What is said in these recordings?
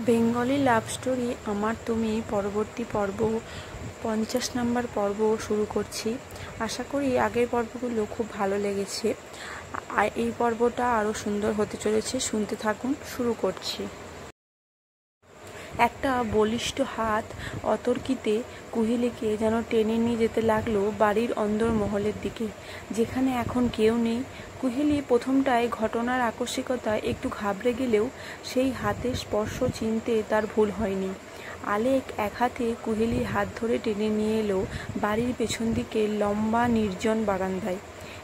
Bengali love story আমার তুমি পরবর্তী পর্ব 50 নম্বর পর্ব শুরু করছি। আশা করি আগের পর্বগুলো খুব ভালো লেগেছে, আর এই পর্বটা আরও সুন্দর হতে চলেছে। শুনতে থাকুন, শুরু করছি। একটা বলিষ্ঠ হাত অতর্কিতে কুহেলিকে যেন টেনে নিয়ে যেতে লাগলো বাড়ির অন্দর মহলের দিকে, যেখানে এখন কেউ নেই। কুহেলি প্রথমটায় ঘটনার আকস্মিকতায় একটু ঘাবড়ে গেলেও সেই হাতের স্পর্শ চিনতে তার ভুল হয়নি। আলেক এক হাতে কুহেলির হাত ধরে টেনে নিয়ে এলো বাড়ির পেছন দিকে লম্বা নির্জন বারান্দায়।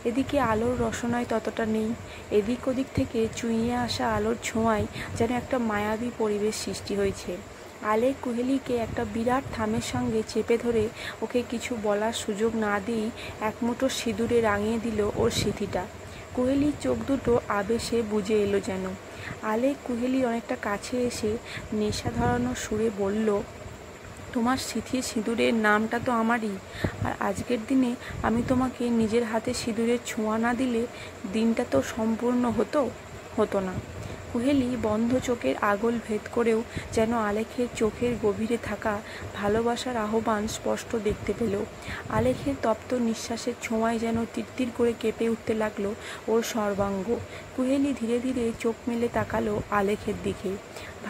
এদিকে আলোর রসনায় ততটা নেই। এদিক ওদিক থেকে চুইয়ে আসা আলোর ছোঁয়ায় যেন একটা মায়াবী পরিবেশ সৃষ্টি হয়েছে। আলেক কুহেলিকে একটা বিরাট থামের সঙ্গে চেপে ধরে ওকে কিছু বলার সুযোগ না দিয়েই একমুঠো সিঁদুরে রাঙিয়ে দিল ওর সিঁথিটা। কুহেলির চোখ দুটো আবেশে বুজে এলো যেন। আলেক কুহেলির অনেকটা কাছে এসে নেশা ধরানো সুরে বলল, তোমার সিঁথির সিঁদুরের নামটা তো আমারই, আর আজকের দিনে আমি তোমাকে নিজের হাতে সিঁদুরের ছোঁয়া না দিলে দিনটা তো সম্পূর্ণ হতো না। কুহেলি বন্ধ চোখের আগল ভেদ করেও যেন আলেখের চোখের গভীরে থাকা ভালোবাসার আহ্বান স্পষ্ট দেখতে পেল। আলেখের তপ্ত নিঃশ্বাসের ছোঁয়ায় যেন তিরতির করে কেঁপে উঠতে লাগলো ওর সর্বাঙ্গ। কুহেলি ধীরে ধীরে চোখ মেলে তাকালো আলেখের দিকে।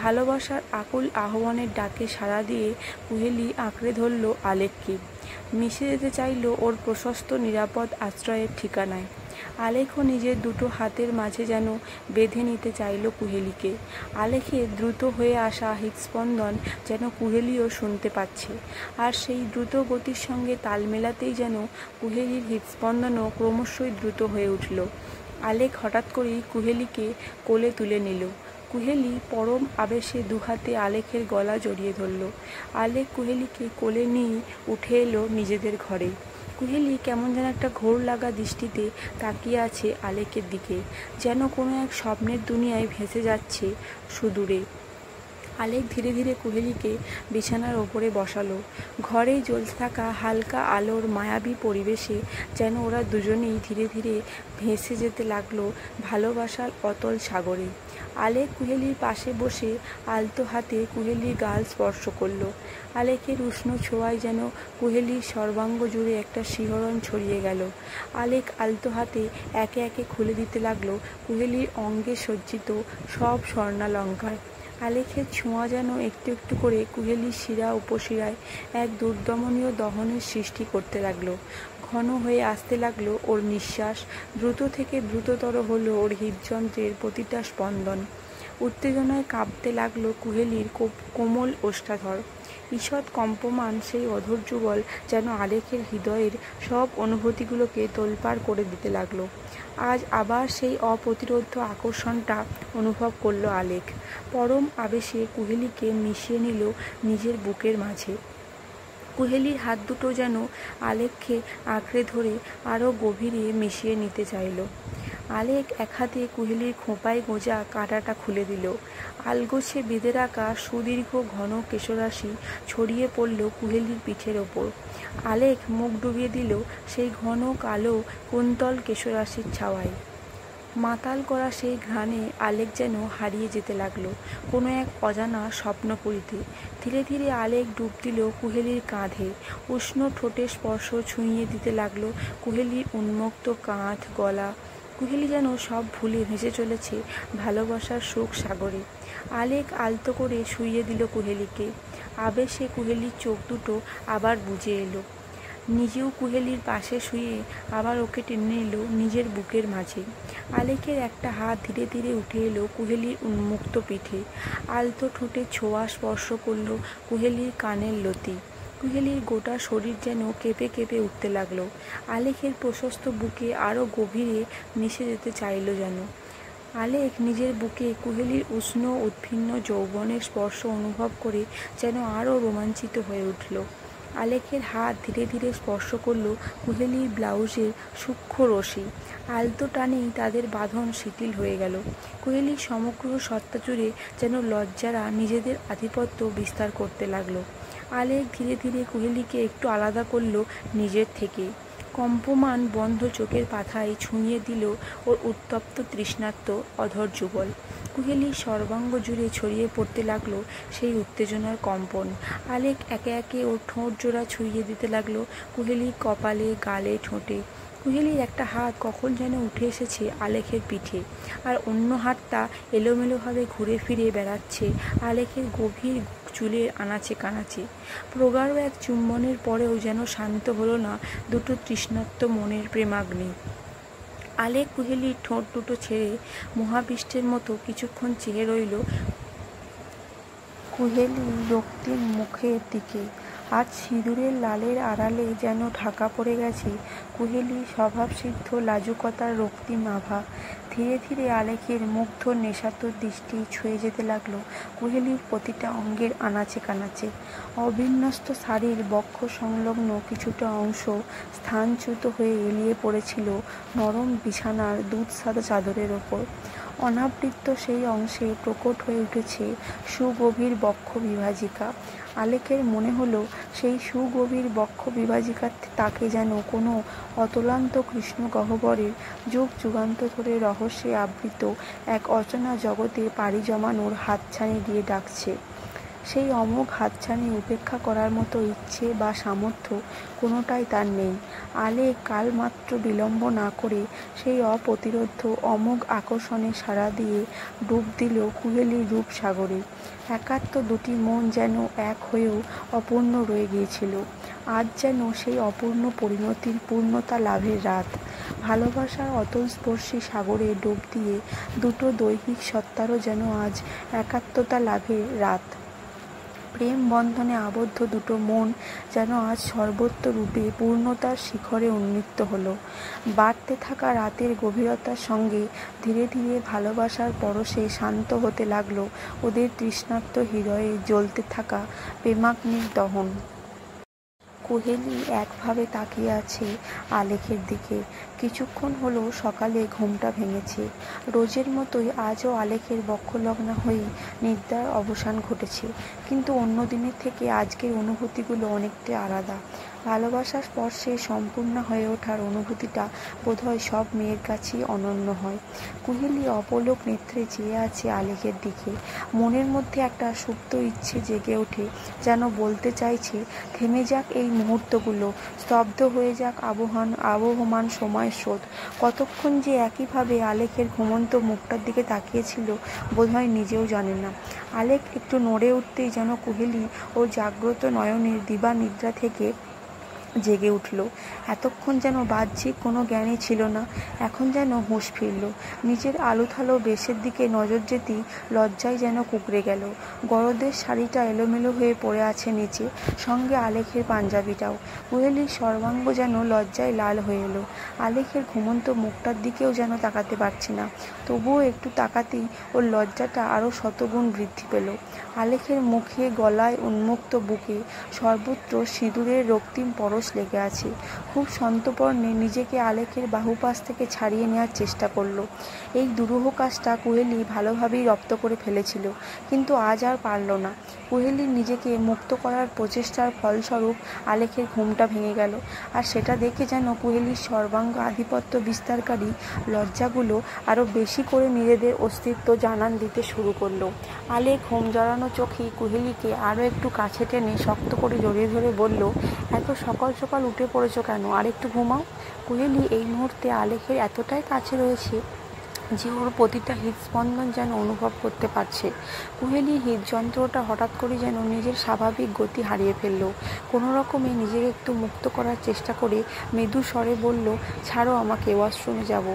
ভালোবাসার আকুল আহ্বানের ডাকে সাড়া দিয়ে কুহেলি আঁকড়ে ধরল আলেককে, মিশে যেতে চাইল ওর প্রশস্ত নিরাপদ আশ্রয়ের ঠিকানায়। আলেখও নিজের দুটো হাতের মাঝে যেন বেঁধে নিতে চাইল কুহেলিকে। আলেখের দ্রুত হয়ে আসা হৃৎস্পন্দন যেন কুহেলিও শুনতে পাচ্ছে, আর সেই দ্রুত গতির সঙ্গে তাল মেলাতেই যেন কুহেলির হৃৎস্পন্দনও ক্রমশই দ্রুত হয়ে উঠল। আলেক হঠাৎ করেই কুহেলিকে কোলে তুলে নিল। কুহেলি পরম আবেশে দুহাতে আলেখের গলা জড়িয়ে ধরল। আলেক কুহেলিকে কোলে নিয়ে উঠে এলো নিজেদের ঘরে। কুহেলি কেমন যেন একটা ঘোর লাগা দৃষ্টিতে তাকিয়ে আছে আলেকের দিকে, যেন কোনো এক স্বপ্নের দুনিয়ায় ভেসে যাচ্ছে সুদূরে। আলেক ধীরে ধীরে কুহেলিকে বিছানার ওপরে বসালো। ঘরে জ্বলতে থাকা হালকা আলোর মায়াবী পরিবেশে যেন ওরা দুজনেই ধীরে ধীরে ভেসে যেতে লাগলো ভালোবাসার অতল সাগরে। আলেক কুহেলির পাশে বসে আলতো হাতে কুহেলির গাল স্পর্শ করলো। আলেকের উষ্ণ ছোঁয়ায় যেন কুহেলির সর্বাঙ্গ জুড়ে একটা শিহরণ ছড়িয়ে গেল। আলেক আলতো হাতে একে একে খুলে দিতে লাগলো কুহেলির অঙ্গে সজ্জিত সব স্বর্ণালঙ্কার। আলেখের ছোঁয়া যেন একটু একটু করে কুহেলির শিরা উপশিরায় এক দুর্দমনীয় দহনের সৃষ্টি করতে লাগলো। ঘন হয়ে আসতে লাগলো ওর নিঃশ্বাস, দ্রুত থেকে দ্রুততর হলো ওর হৃদযন্ত্রের প্রতিটা স্পন্দন। উত্তেজনায় কাঁপতে লাগলো কুহেলির কোমল ওষ্ঠাধর। ঈষৎ কম্পমান সেই অধর যুগল যেন আলেখের হৃদয়ের সব অনুভূতিগুলোকে তোলপাড় করে দিতে লাগলো। আজ আবার সেই অপ্রতিরোধ্য আকর্ষণটা অনুভব করলো আলেক। পরম আবেশে কুহেলিকে মিশিয়ে নিল নিজের বুকের মাঝে। কুহেলির হাত দুটো যেন আলেককে আঁকড়ে ধরে আরও গভীরে মিশিয়ে নিতে চাইল। আলেক এক হাতে কুহেলির খোঁপায় গোঁজা কাঁটাটা খুলে দিল। আলগোছে বেঁধে রাখা সুদীর্ঘ ঘন কেশরাশি ছড়িয়ে পড়ল কুহেলির পিঠের ওপর। আলেক মুখ ডুবিয়ে দিল সেই ঘন কালো কুন্তল কেশরাশির ছাওয়ায়। মাতাল করা সেই ঘ্রাণে আলেক যেন হারিয়ে যেতে লাগলো কোনো এক অজানা স্বপ্নপুরীতে। ধীরে ধীরে আলেক ডুব দিল কুহেলির কাঁধে। উষ্ণ ঠোঁটে স্পর্শ ছুঁয়ে দিতে লাগলো কুহেলির উন্মুক্ত কাঁধ, গলা। কুহেলি যেন সব ভুলে ভেসে চলেছে ভালোবাসার সুখ সাগরে। আলেক আলতো করে শুইয়ে দিল কুহেলিকে। আবেশে কুহেলির চোখ দুটো আবার বুজে এলো। নিজেও কুহেলির পাশে শুয়ে আবার ওকে টেনে এলো নিজের বুকের মাঝে। আলেকের একটা হাত ধীরে ধীরে উঠে এলো কুহেলির উন্মুক্ত পিঠে। আলতো ঠোঁটে ছোঁয়া স্পর্শ করলো কুহেলির কানের লতি। কুহেলির গোটা শরীর যেন কেঁপে কেঁপে উঠতে লাগলো। আলেকের প্রশস্ত বুকে আরও গভীরে মিশে যেতে চাইল যেন। আলেক নিজের বুকে কুহেলির উষ্ণ উদ্ভিন্ন যৌবনের স্পর্শ অনুভব করে যেন আরও রোমাঞ্চিত হয়ে উঠল। আলেকের হাত ধীরে ধীরে স্পর্শ করল কুহেলির ব্লাউজের সূক্ষ্ম রশি। আলতো টানেই তাদের বাঁধন শিথিল হয়ে গেল। কুহেলির সমগ্র সত্তা জুড়ে যেন লজ্জারা নিজেদের আধিপত্য বিস্তার করতে লাগলো। আলেক ধীরে ধীরে কুহেলিকে একটু আলাদা করল নিজের থেকে। কম্পমান বন্ধ চোখের পাথায় ছুঁয়ে দিল ওর উত্তপ্ত তৃষ্ণার্ত অধর যুগল। কুহেলির সর্বাঙ্গ জুড়ে ছড়িয়ে পড়তে লাগলো সেই উত্তেজনার কম্পন। আলেক একে একে ওর ঠোঁট জোড়া ছুঁয়ে দিতে লাগলো কুহেলির কপালে, গালে, ঠোঁটে। কুহেলির একটা হাত কখন যেন উঠে এসেছে আলেকের পিঠে, আর অন্য হাতটা এলোমেলোভাবে ঘুরে ফিরে বেড়াচ্ছে আলেকের গভীর চুলের আনাচে কানাচে। প্রগাঢ় এক চুম্বনের পরেও যেন শান্ত হলো না দুটো তৃষ্ণার্ত মনের প্রেমাগ্নি। আলেক কুহেলির ঠোঁট দুটো ছেড়ে মহাবিষ্টের মতো কিছুক্ষণ চেয়ে রইল কুহেলির রক্তিম মুখের দিকে। আজ সিঁদুরের লালের আড়ালে যেন ঢাকা পড়ে গেছে কুহেলির স্বভাবসিদ্ধ লাজুকতার রক্তিম আভা। ধীরে ধীরে আলেকের মুগ্ধ নেশাতুর দৃষ্টি ছুঁয়ে যেতে লাগলো কুহেলির প্রতিটা অঙ্গের আনাচে কানাচে। অবিন্যস্ত শাড়ির বক্ষ সংলগ্ন কিছুটা অংশ স্থানচ্যুত হয়ে এলিয়ে পড়েছিল নরম বিছানার দুধসাদা চাদরের ওপর। অনাবৃত সেই অংশে প্রকট হয়ে উঠেছে সুগভীর বক্ষ বিভাজিকা। আলেকের মনে হলো সেই সুগভীর বক্ষ বিভাজিকার তাকে যেন কোনো অতলান্ত কৃষ্ণ গহ্বরের যুগ যুগান্ত ধরে রহস্যে আবৃত এক অচেনা জগতে পাড়ি জমানোর হাতছানি দিয়ে ডাকছে। সেই অমোঘ হাতছানি উপেক্ষা করার মতো ইচ্ছে বা সামর্থ্য কোনোটাই তার নেই। আলেক কালমাত্র বিলম্ব না করে সেই অপ্রতিরোধ্য অমোঘ আকর্ষণে সাড়া দিয়ে ডুব দিল কুহেলির রূপসাগরে। একাত্ম দুটি মন যেন এক হয়েও অপূর্ণ রয়ে গিয়েছিল। আজ যেন সেই অপূর্ণ পরিণতির পূর্ণতা লাভের রাত। ভালোবাসার অতলস্পর্শী সাগরে ডুব দিয়ে দুটো দৈহিক সত্তারও যেন আজ একাত্মতা লাভের রাত। প্রেম বন্ধনে আবদ্ধ দুটো মন যেন আজ সর্বত্র রূপে পূর্ণতার শিখরে উন্নীত হলো। বাড়তে থাকা রাতের গভীরতার সঙ্গে ধীরে ধীরে ভালোবাসার পরশে শান্ত হতে লাগলো ওদের তৃষ্ণার্ত হৃদয়ে জ্বলতে থাকা প্রেমাগ্নির দহন। কুহেলি একভাবে তাকিয়ে আছে আলেকের দিকে। কিছুক্ষণ হলো সকালে ঘুমটা ভেঙেছে। রোজের মতোই আজও আলেকের বক্ষলগ্না হয়েই নিদ্রার অবসান ঘটেছে, কিন্তু অন্য দিনের থেকে আজকের অনুভূতিগুলো অনেকটা আলাদা। ভালোবাসার স্পর্শে সম্পূর্ণ হয়ে ওঠার অনুভূতিটা বোধহয় সব মেয়ের কাছেই অনন্য হয়। কুহেলি অপলক নেত্রে চেয়ে আছে আলেকের দিকে। মনের মধ্যে একটা সুপ্ত ইচ্ছে জেগে ওঠে, যেন বলতে চাইছে থেমে যাক এই মুহূর্তগুলো, স্তব্ধ হয়ে যাক আবহমান সময়ের স্রোত। কতক্ষণ যে একইভাবে আলেকের ঘুমন্ত মুখটার দিকে তাকিয়েছিল বোধহয় নিজেও জানে না। আলেক একটু নড়ে উঠতেই যেন কুহেলি ওর জাগ্রত নয়নের দিবা নিদ্রা থেকে জেগে উঠল। এতক্ষণ যেন বাহ্যিক কোনো জ্ঞানই ছিল না, এখন যেন হুঁশ ফিরল। নিজের আলুথালো বেশের দিকে নজর যেতেই লজ্জায় যেন কুঁকড়ে গেল। গরদের শাড়িটা এলোমেলো হয়ে পড়ে আছে নিচে, সঙ্গে আলেকের পাঞ্জাবিটাও। কুহেলির সর্বাঙ্গ যেন লজ্জায় লাল হয়ে এলো। আলেকের ঘুমন্ত মুখটার দিকেও যেন তাকাতে পারছে না, তবুও একটু তাকাতেই ওর লজ্জাটা আরও শতগুণ বৃদ্ধি পেল। আলেকের মুখে, গলায়, উন্মুক্ত বুকে সর্বত্র সিঁদুরের রক্তিম পরশ লেগে আছে। খুব সন্তর্পণে নিজেকে আলেকের বাহুপাশ থেকে ছাড়িয়ে নেওয়ার চেষ্টা করলো। এই দুরূহ কাজটা কুহেলি ভালোভাবেই রপ্ত করে ফেলেছিল, কিন্তু আজ আর পারল না। কুহেলির নিজেকে মুক্ত করার প্রচেষ্টার ফলস্বরূপ আলেকের ঘুমটা ভেঙে গেল, আর সেটা দেখে যেন কুহেলির সর্বাঙ্গ আধিপত্য বিস্তারকারী লজ্জাগুলো আরও বেশি করে নিজেদের অস্তিত্ব জানান দিতে শুরু করলো। আলেক ঘুম জড়ানো চোখেই কুহেলিকে আরও একটু কাছে টেনে শক্ত করে জড়িয়ে ধরে বলল, এত সকাল সকাল উঠে পড়েছো কেন? আর একটু ঘুমাও। কুহেলি এই মুহূর্তে আলেকের এতটাই কাছে রয়েছে যে ওর প্রতিটা হৃদস্পন্দন যেন অনুভব করতে পারছে। কুহেলির হৃদযন্ত্রটা হঠাৎ করে যেন নিজের স্বাভাবিক গতি হারিয়ে ফেলল। কোনো রকমে নিজেকে একটু মুক্ত করার চেষ্টা করে মৃদু স্বরে বলল, ছাড়ো আমাকে, ওয়াশরুমে যাব।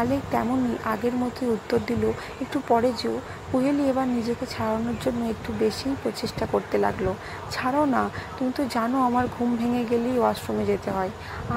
আলেক তেমনই আগের মতোই উত্তর দিল, একটু পরে যেও। কুহেলি এবার নিজেকে ছাড়ানোর জন্য একটু বেশিই প্রচেষ্টা করতে লাগলো। ছাড়ো না, তুমি তো জানো আমার ঘুম ভেঙে গেলেই ওয়াশরুমে যেতে হয়।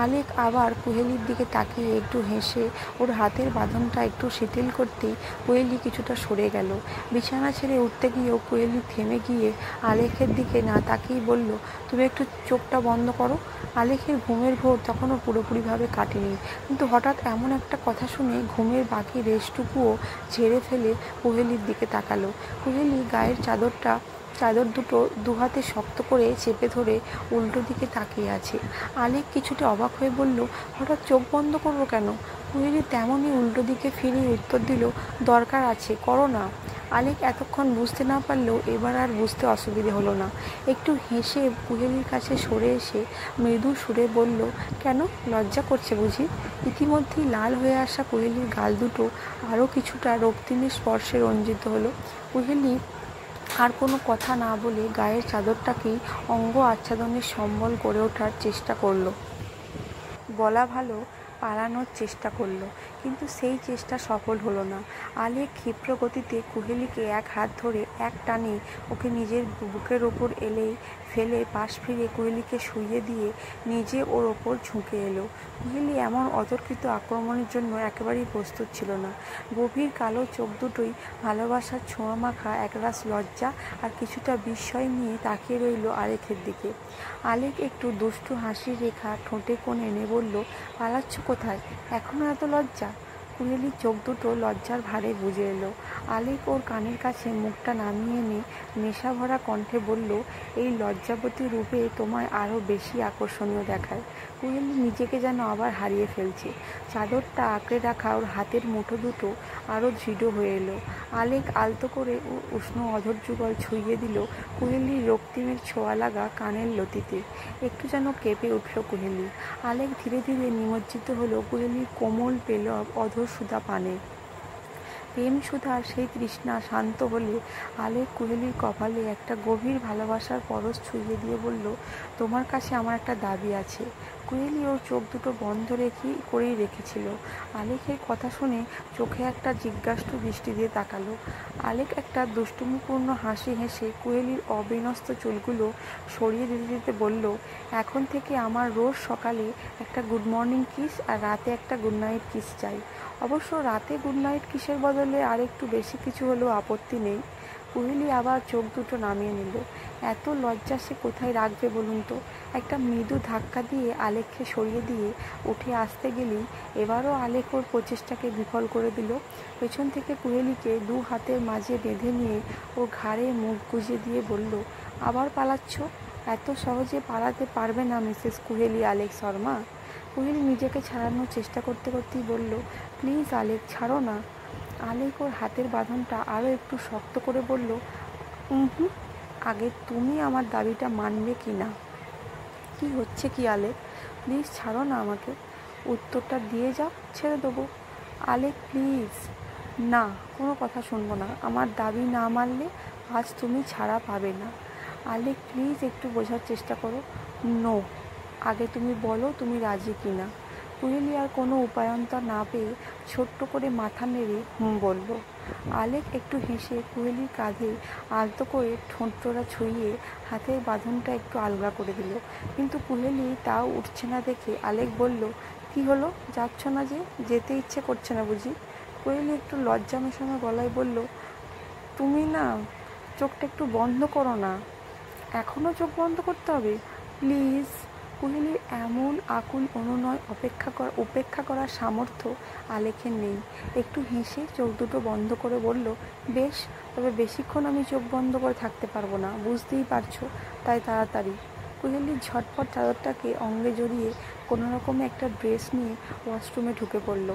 আলেক আবার কুহেলির দিকে তাকিয়ে একটু হেসে ওর হাতের বাঁধনটা একটু শিথিল করতেই কুহেলি কিছুটা সরে গেল। বিছানা ছেড়ে উঠতে গিয়েও কুহেলি থেমে গিয়ে আলেকের দিকে না তাকিয়েই বলল, তুমি একটু চোখটা বন্ধ করো। আলেকের ঘুমের ঘোর তখনও পুরোপুরিভাবে কাটেনি, কিন্তু হঠাৎ এমন একটা কথা শুনে ঘুমের বাকি রেশটুকুও ঝেড়ে ফেলে কুহেলির দিকে তাকালো। কুহেলি গায়ের চাদরটা চাদর দুটো দুহাতে শক্ত করে চেপে ধরে উল্টো দিকে তাকিয়ে আছে। আলেক কিছুটা অবাক হয়ে বলল, হঠাৎ চোখ বন্ধ করবো কেন? কুহেলি তেমনই উল্টো দিকে ফিরে উত্তর দিল, দরকার আছে, করো না। আলেক এতক্ষণ বুঝতে না পারলেও এবার আর বুঝতে অসুবিধে হলো না। একটু হেসে কুহেলির কাছে সরে এসে মৃদু সুরে বলল, কেন, লজ্জা করছে বুঝি? ইতিমধ্যেই লাল হয়ে আসা কুহেলির গাল দুটো আরও কিছুটা রক্তিমের স্পর্শে রঞ্জিত হলো। কুহেলি আর কোনো কথা না বলে গায়ের চাদরটাকেই অঙ্গ আচ্ছাদনের সম্বল করে ওঠার চেষ্টা করলো। বলা ভালো, পালানোর চেষ্টা করলো, কিন্তু সেই চেষ্টা সফল হলো না। আলেক ক্ষিপ্র গতিতে কুহেলিকে এক হাত ধরে এক টানে ওকে নিজের বুকের ওপর ফেলে পাশ ফিরে কুহেলিকে শুইয়ে দিয়ে নিজে ওর ওপর ঝুঁকে এলো। কুহেলি এমন অতর্কিত আক্রমণের জন্য একেবারেই প্রস্তুত ছিল না। গভীর কালো চোখ দুটোই ভালোবাসার ছোঁয়া মাখা একরাশ লজ্জা আর কিছুটা বিস্ময় নিয়ে তাকিয়ে রইল আলেকের দিকে। আলেক একটু দুষ্টু হাসির রেখা ঠোঁটে কোণে এনে বলল, পালাচ্ছ কোথায়? এখনো এত লজ্জা? কুহেলির চোখ দুটো লজ্জার ভারে বুজে এলো। আলেক ওর কানের কাছে মুখটা নামিয়ে এনে নেশা ভরা কণ্ঠে বলল, এই লজ্জাবতী রূপে তোমায় আরও বেশি আকর্ষণীয় দেখায়। কুহেলি নিজেকে যেন আবার হারিয়ে ফেলছে। চাদরটা আঁকড়ে রাখা ওর হাতের মুঠো দুটো আরও দৃঢ় হয়ে এলো। আলেক আলতো করে উষ্ণ অধর যুগল ছুঁয়ে দিল কুহেলির রক্তিমের ছোঁয়া লাগা কানের লতিতে। একটু যেন কেঁপে উঠল কুহেলি। আলেক ধীরে ধীরে নিমজ্জিত হলো কুহেলির কোমল পেলব অধর সুধা পানে। প্রেম সুধার সেই তৃষ্ণা শান্ত হলে আলেক কুহেলির কপালে একটা গভীর ভালোবাসার পরশ ছুঁয়ে দিয়ে বলল, তোমার কাছে আমার একটা দাবি আছে। কুহেলি ওর চোখ দুটো বন্ধ করেই রেখেছিল। আলেকের কথা শুনে চোখে একটা জিজ্ঞাসু দৃষ্টি দিয়ে তাকালো। আলেক একটা দুষ্টুমিপূর্ণ হাসি হেসে কুহেলির অবিন্যস্ত চুলগুলো সরিয়ে দিতে দিতে বলল, এখন থেকে আমার রোজ সকালে একটা গুড মর্নিং কিস আর রাতে একটা গুড নাইট কিস চাই। অবশ্য রাতে গুড নাইট কিসের বদলে আর একটু বেশি কিছু হলেও আপত্তি নেই। কুহেলি আবার চোখ দুটো নামিয়ে নিল। এত লজ্জা সে কোথায় রাখবে বলুন তো? একটা মৃদু ধাক্কা দিয়ে আলেককে সরিয়ে দিয়ে উঠে আসতে গেলেই এবারও আলেক ওর প্রচেষ্টাকে বিফল করে দিল। পেছন থেকে কুহেলিকে দু হাতের মাঝে বেঁধে নিয়ে ওর ঘাড়ে মুখ গুজে দিয়ে বলল, আবার পালাচ্ছ? এত সহজে পালাতে পারবে না মিসেস কুহেলি আলেক শর্মা। কুহেলি নিজেকে ছাড়ানোর চেষ্টা করতে করতেই বলল, প্লিজ আলেক, ছাড়ো না। আলেক ওর হাতের বাঁধনটা আরও একটু শক্ত করে বলল, আগে তুমি আমার দাবিটা মানবে কি না? কি হচ্ছে কি আলেক? প্লিজ ছাড়ো না আমাকে। উত্তরটা দিয়ে যাও, ছেড়ে দেবো। আলেক প্লিজ। না, কোনো কথা শুনবো না। আমার দাবি না মানলে আজ তুমি ছাড়া পাবে না। আলেক প্লিজ একটু বোঝার চেষ্টা করো। নো, আগে তুমি বলো তুমি রাজি কি না। কুহেলি আর কোনো উপায়ন্তর না পেয়ে ছোট্ট করে মাথা নেড়ে বলল। আলেক একটু হেসে কুহেলির কাঁধে আলতো করে ঠোঁটটা ছুঁয়ে হাতের বাঁধনটা একটু আলগা করে দিল। কিন্তু কুহেলি তাও উঠছে না দেখে আলেক বলল, কি হলো, যাচ্ছ না যে? যেতে ইচ্ছে করছে না বুঝি? কুহেলি একটু লজ্জা মেশানো গলায় বলল, তুমি না চোখটা একটু বন্ধ করো না। এখনও চোখ বন্ধ করতে হবে? প্লিজ। কুহেলির এমন আকুল অনুনয় উপেক্ষা করার সামর্থ্য আলেকের নেই। একটু হেসে চোখ দুটো বন্ধ করে বলল, বেশ, তবে বেশিক্ষণ আমি চোখ বন্ধ করে থাকতে পারবো না, বুঝতেই পারছো, তাই তাড়াতাড়ি। কুহেলির ঝটপট চাদরটাকে অঙ্গে জড়িয়ে কোনো রকমে একটা ড্রেস নিয়ে ওয়াশরুমে ঢুকে পড়ল।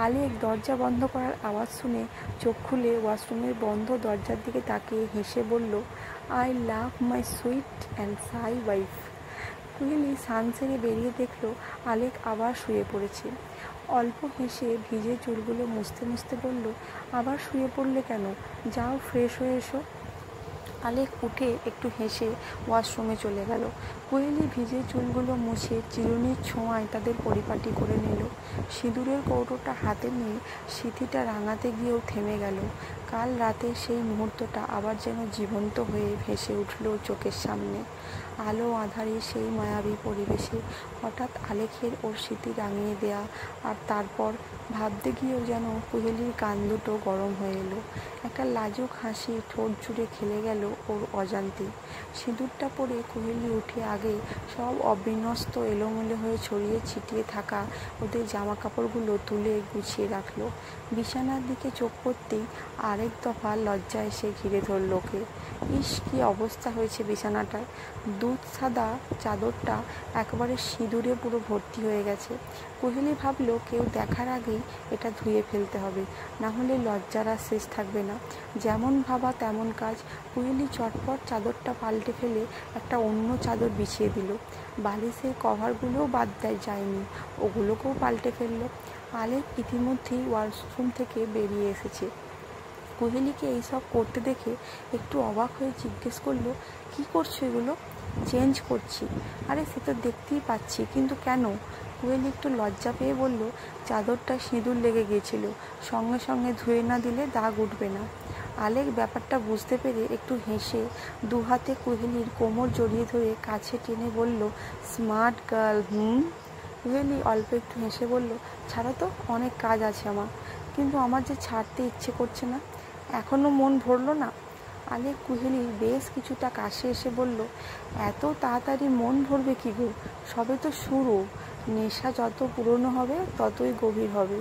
আলেক দরজা বন্ধ করার আওয়াজ শুনে চোখ খুলে ওয়াশরুমের বন্ধ দরজার দিকে তাকিয়ে হেসে বলল, I love my sweet and Sai wife. কুহেলি স্নান সেরে বেরিয়ে দেখল আলেক আবার শুয়ে পড়েছে। অল্প হেসে ভিজে চুলগুলো মুছতে মুছতে বলল, আবার শুয়ে পড়লে কেন? যাও ফ্রেশ হয়ে এসো। আলেক উঠে একটু হেসে ওয়াশরুমে চলে গেল। কুহেলি ভিজে চুলগুলো মুছে চিরুনির ছোঁয়ায় তাদের পরিপাটি করে নিল। সিঁদুরের কৌটোটা হাতে নিয়ে সিঁথিটা রাঙাতে গিয়েও থেমে গেল। কাল রাতের সেই মুহূর্তটা আবার যেন জীবন্ত হয়ে ভেসে উঠল চোখের সামনে। আলো আঁধারে সেই মায়াবী পরিবেশে হঠাৎ আলেকের ওর স্মৃতি রাঙিয়ে দেয়া, আর তারপর ভাবতে গিয়েও যেন কুহেলির কান দুটো গরম হয়ে এলো। একটা লাজুক হাসি ঠোঁট জুড়ে খেলে গেল ওর অজান্তেই। সিঁদুরটা পরে কুহেলি উঠে আগে সব অবিন্যস্ত এলোমেলো হয়ে ছড়িয়ে ছিটিয়ে থাকা ওদের জামা কাপড়গুলো তুলে গুছিয়ে রাখলো। বিছানার দিকে চোখ পড়তেই আরেক দফা লজ্জা এসে ঘিরে ধরল ওকে। ইস, কি অবস্থা হয়েছে বিছানাটার! দুধ সাদা চাদরটা একবারে সিঁদুরে পুরো ভর্তি হয়ে গেছে। কুহেলি ভাবলো কেউ দেখার আগেই এটা ধুয়ে ফেলতে হবে, না হলে লজ্জার আর শেষ থাকবে না। যেমন ভাবা তেমন কাজ। কুহেলি চটপট চাদরটা পাল্টে ফেলে একটা অন্য চাদর বিছিয়ে দিল। বালিশের কভারগুলোও বাদ যায়নি, ওগুলোকেও পাল্টে ফেললো। আলেক ইতিমধ্যেই ওয়াশরুম থেকে বেরিয়ে এসেছে। কুহেলিকে এইসব করতে দেখে একটু অবাক হয়ে জিজ্ঞেস করলো, কি করছো এগুলো? চেঞ্জ করছি। আরে সে তো দেখতেই পাচ্ছি, কিন্তু কেন? কুহেলি একটু লজ্জা পেয়ে বলল, চাদরটা সিঁদুর লেগে গিয়েছিল, সঙ্গে সঙ্গে ধুয়ে না দিলে দাগ উঠবে না। আলেক ব্যাপারটা বুঝতে পেরে একটু হেসে দু হাতে কুহেলির কোমর জড়িয়ে ধরে কাছে টেনে বলল, স্মার্ট গার্ল। কুহেলি অল্প একটু হেসে বলল, ছাড়ো তো, অনেক কাজ আছে আমার। কিন্তু আমার যে ছাড়তে ইচ্ছে করছে না। এখনও মন ভরলো না? আলেক কুহেলির বেশ কিছুটা কাছে এসে বলল, এত তাড়াতাড়ি মন ভরবে কি গো? সবে তো শুরু। নেশা যত পুরনো হবে ততই গভীর হবে,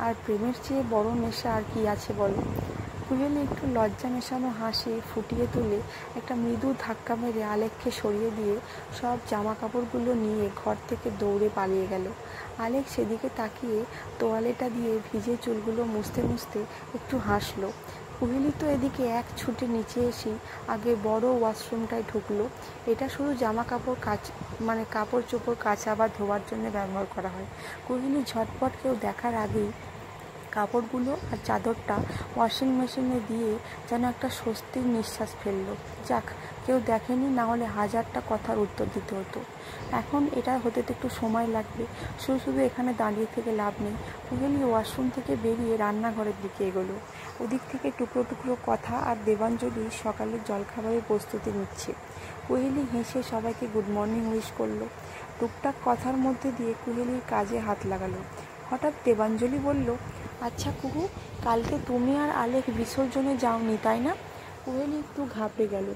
আর প্রেমের চেয়ে বড় নেশা আর কি আছে বলো? কুহেলি একটু লজ্জা মেশানো হাসি ফুটিয়ে তুলে একটা মৃদু ধাক্কা মেরে আলেককে সরিয়ে দিয়ে সব জামা কাপড়গুলো নিয়ে ঘর থেকে দৌড়ে পালিয়ে গেল। আলেক সেদিকে তাকিয়ে তোয়ালেটা দিয়ে ভিজে চুলগুলো মুছতে মুছতে একটু হাসলো। কুহেলি তো এদিকে এক ছুটে নিচে এসে আগে বড় ওয়াশরুমটায় ঢুকলো। এটা শুধু জামা কাপড় কাপড় চোপড় কাচা বা ধোয়ার জন্য ব্যবহার করা হয়। কুহেলি ঝটপট কেউ দেখার আগেই কাপড়গুলো আর চাদরটা ওয়াশিং মেশিনে দিয়ে যেন একটা স্বস্তির নিঃশ্বাস ফেললো। যাক, কেউ দেখেনি, না হলে হাজারটা কথার উত্তর দিতে হতো। এখন এটা হতে তো একটু সময় লাগবে, শুধু এখানে দাঁড়িয়ে থেকে লাভ নেই। কুহেলি ওয়াশরুম থেকে বেরিয়ে রান্নাঘরের দিকে এগোলো। ওদিক থেকে টুকরো টুকরো কথা আর দেবাঞ্জলি সকালের জলখাবারের প্রস্তুতি নিচ্ছে। কুহেলি হেসে সবাইকে গুড মর্নিং উইশ করলো। টুকটাক কথার মধ্যে দিয়ে কুহেলির কাজে হাত লাগালো। হঠাৎ দেবাঞ্জলি বলল, আচ্ছা কুহু, কালকে তুমি আর আলেক বিসর্জনে যাওনি তাই না? কুহেলি একটু ঘাবড়ে গেল,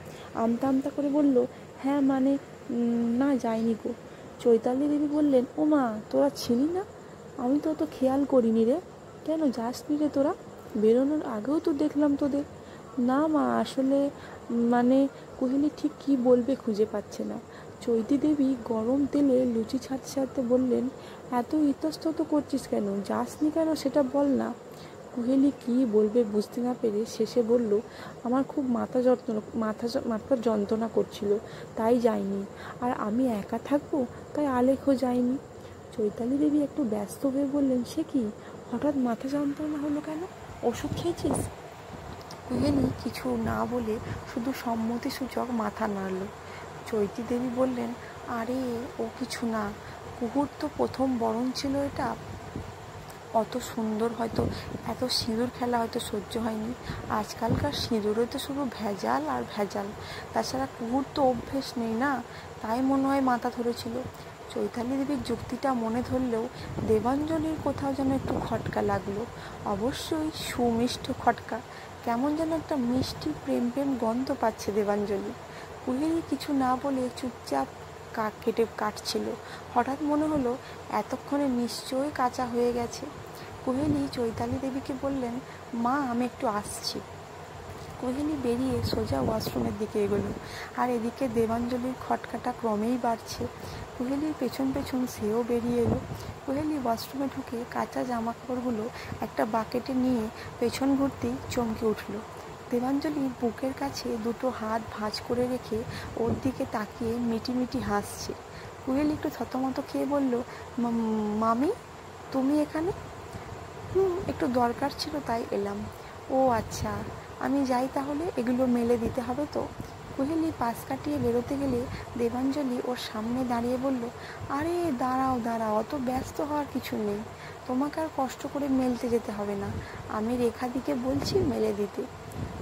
আমতা আমতা করে বলল, হ্যাঁ মানে না, যাইনি গো। চৈতালি দেবী বললেন, ও মা, তোরা ছিলি না? আমি তো অত খেয়াল করিনি রে। কেন যাসনি রে তোরা? বেরোনোর আগেও তো দেখলাম তোদের। না মা, আসলে মানে কুহেলি ঠিক কী বলবে খুঁজে পাচ্ছে না। চৈতি দেবী গরম তেলে লুচি ছাড়তে ছাড়তে বললেন, এত ইতস্তত করছিস কেন? যাসনি কেন সেটা বল না। কুহেলি কী বলবে বুঝতে না পেরে শেষে বলল, আমার খুব মাথা যন্ত্রণা করছিল, তাই যাইনি। আর আমি একা থাকবো, তাই আলেকও যায়নি। চৈতালি দেবী একটু ব্যস্ত হয়ে বললেন, সে কি, হঠাৎ মাথা যন্ত্রণা হলো কেন? ওষুধ খেয়েছিস? কুহেলি কিছু না বলে শুধু সম্মতিসূচক মাথা নাড়ল। চৈতি দেবী বললেন, আরে ও কিছু না, কুকুর তো প্রথম বরণ ছিল এটা। অত সুন্দর হয়তো, এত সিঁদুর খেলা হয়তো সহ্য হয়নি। আজকালকার সিঁদুরে তো শুধু ভেজাল আর ভেজাল, তাছাড়া কুকুর তো অভ্যেস নেই না, তাই মনে হয় মাথা ধরেছিল। চৈতালি দেবীর যুক্তিটা মনে ধরলেও দেবাঞ্জলির কোথাও যেন একটু খটকা লাগলো। অবশ্যই সুমিষ্ট খটকা, কেমন যেন একটা মিষ্টি প্রেম প্রেম গন্ধ পাচ্ছে দেবাঞ্জলি। কুহেলি কিছু না বলে চুপচাপ কাটছিল। হঠাৎ মনে হলো এতক্ষণে নিশ্চয়ই কাঁচা হয়ে গেছে। কুহেলি চৈতালি দেবীকে বললেন, মা, আমি একটু আসছি। কুহেলি বেরিয়ে সোজা ওয়াশরুমের দিকে এগোলো, আর এদিকে দেবাঞ্জলির খটকাটা ক্রমেই বাড়ছে। কুহেলির পেছন পেছন সেও বেরিয়ে এলো। কুহেলি ওয়াশরুমে ঢুকে কাঁচা জামা কাপড়গুলো একটা বাকেটে নিয়ে পেছন ঘুরতেই চমকে উঠল। দেবাঞ্জলি বুকের কাছে দুটো হাত ভাঁজ করে রেখে ওর দিকে তাকিয়ে মিটিমিটি হাসছে। কুহেলি একটু থতমত খেয়ে বলল, মামি, তুমি এখানে? একটু দরকার ছিল তাই এলাম। ও আচ্ছা, আমি যাই তাহলে, এগুলো মেলে দিতে হবে তো। কুহেলি পাশ কাটিয়ে বেরোতে গেলে দেবাঞ্জলি ওর সামনে দাঁড়িয়ে বলল, আরে দাঁড়াও, অত ব্যস্ত হওয়ার কিছু নেই, তোমাকে আর কষ্ট করে মেলতে যেতে হবে না, আমি রেখাদিকে বলছি মেলে দিতে।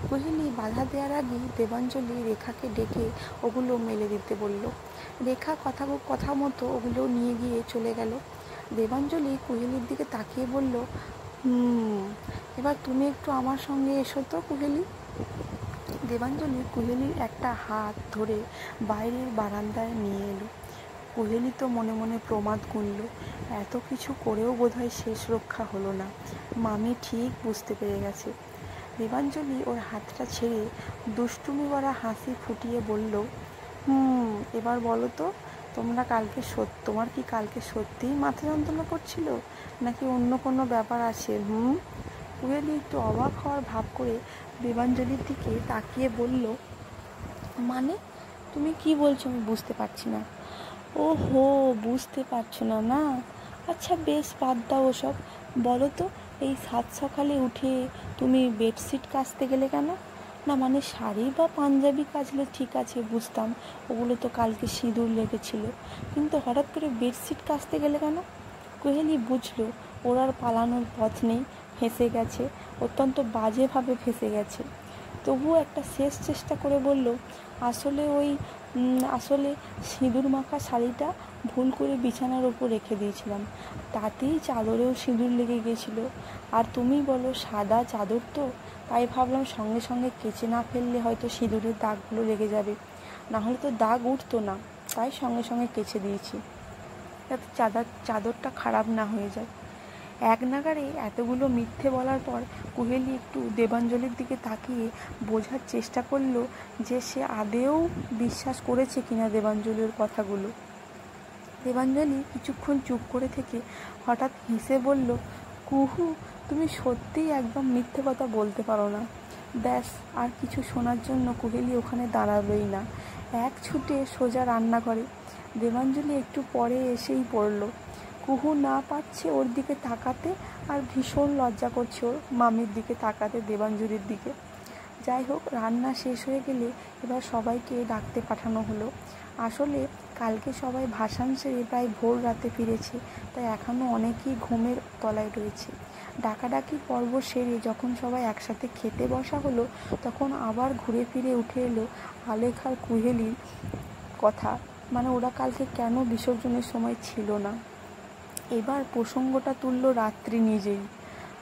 কুহেলি বাধা দেওয়ার আগেই দেবাঞ্জলি রেখাকে ডেকে ওগুলো মেলে দিতে বলল। রেখা কথা মতো ওগুলো নিয়ে গিয়ে চলে গেল। দেবাঞ্জলি কুহেলির দিকে তাকিয়ে বলল, এবার তুমি একটু আমার সঙ্গে এসো তো কুহেলি। দেবাঞ্জলি কুহেলির একটা হাত ধরে বাইরের বারান্দায় নিয়ে এলো। কুহেলি তো মনে মনে প্রমাদ গুনল, এত কিছু করেও বোধহয় শেষ রক্ষা হলো না, মামি ঠিক বুঝতে পেরে গেছে। দেবাঞ্জলি ওর হাতটা ছেড়ে দুষ্টুমি ভরা হাসি ফুটিয়ে বলল, এবার বলো তো, তোমার কি কালকে সত্যিই মাথা যন্ত্রণা করছিল, নাকি অন্য কোনো ব্যাপার আছে? কুহেলি একটু অবাক হওয়ার ভাব করে দেবাঞ্জলির দিকে তাকিয়ে বলল, মানে তুমি কি বলছো আমি বুঝতে পারছি না। ও হো, বুঝতে পারছো না না? আচ্ছা বেশ, বাদ দাও ওসব। বলো তো, এই সাত সকালে উঠে তুমি বেডশিট কাচতে গেলে কেন? না মানে শাড়ি বা পাঞ্জাবি কাচলে ঠিক আছে, বুঝতাম, ওগুলো তো কালকে সিঁদুর লেগেছিল, কিন্তু হঠাৎ করে বেডশিট কাচতে গেলে কেন? কুহেলি বুঝলো ওর আর পালানোর পথ নেই, ফেঁসে গেছে, অত্যন্ত বাজেভাবে ফেঁসে গেছে। তবুও একটা শেষ চেষ্টা করে বলল, আসলে সিঁদুর মাখা শাড়িটা ভুল করে বিছানার ওপর রেখে দিয়েছিলাম, তাতেই চাদরেও সিঁদুর লেগে গিয়েছিল। আর তুমি বলো সাদা চাদর তো, তাই ভাবলাম সঙ্গে সঙ্গে কেচে না ফেললে হয়তো সিঁদুরের দাগগুলো লেগে যাবে, নাহলে তো দাগ উঠতো না, তাই সঙ্গে সঙ্গে কেচে দিয়েছি, যাতে চাদরটা খারাপ না হয়ে যায়। এক নাগাড়ে এতগুলো মিথ্যে বলার পর কুহেলি একটু দেবাঞ্জলির দিকে তাকিয়ে বোঝার চেষ্টা করলো যে সে আদেও বিশ্বাস করেছে কিনা দেবাঞ্জলির কথাগুলো। দেবাঞ্জলি কিছুক্ষণ চুপ করে থেকে হঠাৎ হেসে বলল, কুহু, তুমি সত্যিই একদম মিথ্যে কথা বলতে পারো না। ব্যাস, আর কিছু শোনার জন্য কুহেলি ওখানে দাঁড়ালোই না, এক ছুটে সোজা রান্নাঘরে। দেবাঞ্জলি একটু পরে এসেই পড়ল। কুহু না পারছে ওর দিকে তাকাতে, আর ভীষণ লজ্জা করছে ওর মামির দিকে তাকাতে, দেবাঞ্জলির দিকে। যাই হোক, রান্না শেষ হয়ে গেলে এবার সবাইকে ডাকতে পাঠানো হলো। আসলে কালকে সবাই ভাসান সেরে প্রায় ভোর রাতে ফিরেছে, তাই এখনও অনেকেই ঘুমের তলায় রয়েছে। ডাকাডাকি পর্ব সেরে যখন সবাই একসাথে খেতে বসা হলো, তখন আবার ঘুরে ফিরে উঠে এলো আলেখ আর কুহেলির কথা, মানে ওরা কালকে কেন বিসর্জনের সময় ছিল না। এবার প্রসঙ্গটা তুলল রাত্রি নিজেই।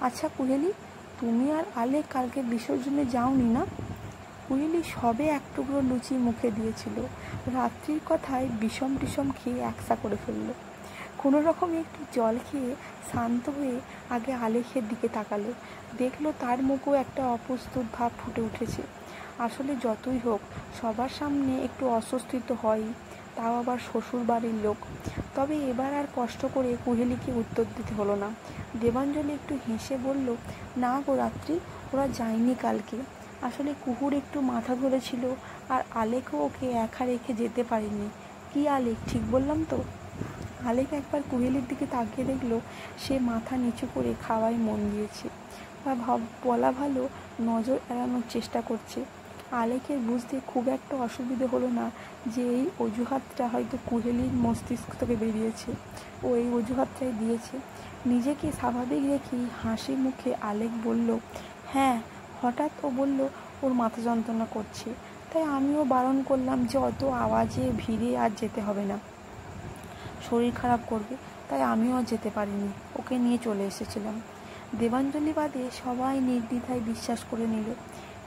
আচ্ছা কুহেলি, তুমি আর আলেখ কালকে বিসর্জনে যাওনি না? কুহেলি সবে এক টুকরো লুচি মুখে দিয়েছিল, রাত্রির কথায় বিষম টিসম খেয়ে একসা করে ফেলল। কোনো রকমে একটু জল খেয়ে শান্ত হয়ে আগে আলেখের দিকে তাকালো, দেখলো তার মুখেও একটা অপ্রস্তুত ভাব ফুটে উঠেছে। আসলে যতই হোক সবার সামনে একটু অস্বস্তি তো হয়ই, তাও আবার শ্বশুর বাড়ির লোক। তবে এবার আর কষ্ট করে কুহেলিকে উত্তর দিতে হলো না। দেবাঞ্জলি একটু হেসে বলল, না গো রাত্রি, ওরা যায়নি কালকে। আসলে কুহুর একটু মাথা ধরেছিল, আর আলেকও ওকে একা রেখে যেতে পারেনি। কি আলেক, ঠিক বললাম তো? আলেক একবার কুহেলির দিকে তাকিয়ে দেখলো সে মাথা নিচু করে খাওয়ায় মন দিয়েছে, বা বলা ভালো নজর এড়ানোর চেষ্টা করছে। আলেকের বুঝতে খুব একটা অসুবিধে হলো না যে এই অজুহাতটা হয়তো কুহেলির মস্তিষ্ক থেকে বেরিয়েছে, ও এই অজুহাতটাই দিয়েছে। নিজেকে স্বাভাবিক রেখেই হাসি মুখে আলেক বলল, হ্যাঁ, হঠাৎ ও বলল ওর মাথা যন্ত্রণা করছে, তাই আমিও বারণ করলাম যে অত আওয়াজে ভিড়ে আর যেতে হবে না, শরীর খারাপ করবে, তাই আমিও আর যেতে পারিনি, ওকে নিয়ে চলে এসেছিলাম। দেবাঞ্জলি বাদে সবাই নির্দ্বিধায় বিশ্বাস করে নিল।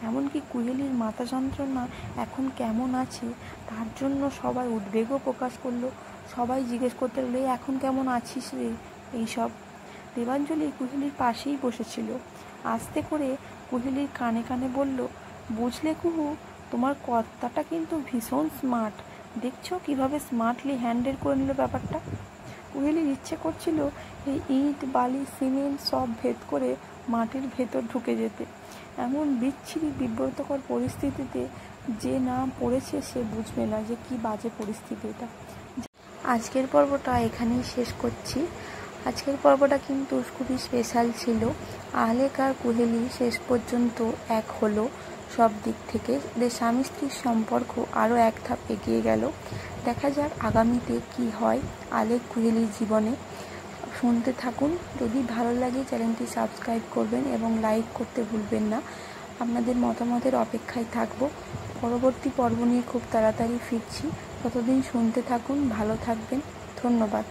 এমনকি কুহেলির মাথা যন্ত্রণা এখন কেমন আছে তার জন্য সবাই উদ্বেগও প্রকাশ করলো। সবাই জিজ্ঞেস করতে লাগলো, এখন কেমন আছিস রে, এইসব। দেবাঞ্জলি কুহেলির পাশেই বসেছিল, আস্তে করে কুহেলির কানে কানে বলল, বুঝলে কুহু, তোমার কর্তাটা কিন্তু ভীষণ স্মার্ট, দেখছো কিভাবে স্মার্টলি হ্যান্ডেল করে নিল ব্যাপারটা। কুহেলির ইচ্ছে করছিল এই ইট বালি সিমেন্ট সব ভেদ করে মাটির ভেতর ঢুকে যেতে। এমন বিচ্ছিরি বিব্রতকর পরিস্থিতিতে যে না পড়েছে সে বুঝবে না যে কি বাজে পরিস্থিতি এটা। আজকের পর্বটা এখানেই শেষ করছি। আজকের পর্বটা কিন্তু খুবই স্পেশাল ছিল। আলেক আর কুহেলি শেষ পর্যন্ত এক হলো সব দিক থেকে, স্বামী স্ত্রীর সম্পর্ক আরও এক ধাপ এগিয়ে গেল। দেখা যাক আগামীতে কি হয় আলেক কুহেলির জীবনে। শুনতে থাকুন, যদি ভালো লাগে চ্যানেলটি সাবস্ক্রাইব করবেন এবং লাইক করতে ভুলবেন না। আপনাদের মতামতের অপেক্ষায় থাকব। পরবর্তী পর্ব নিয়ে খুব তাড়াতাড়ি ফিরছি, ততদিন শুনতে থাকুন, ভালো থাকবেন, ধন্যবাদ।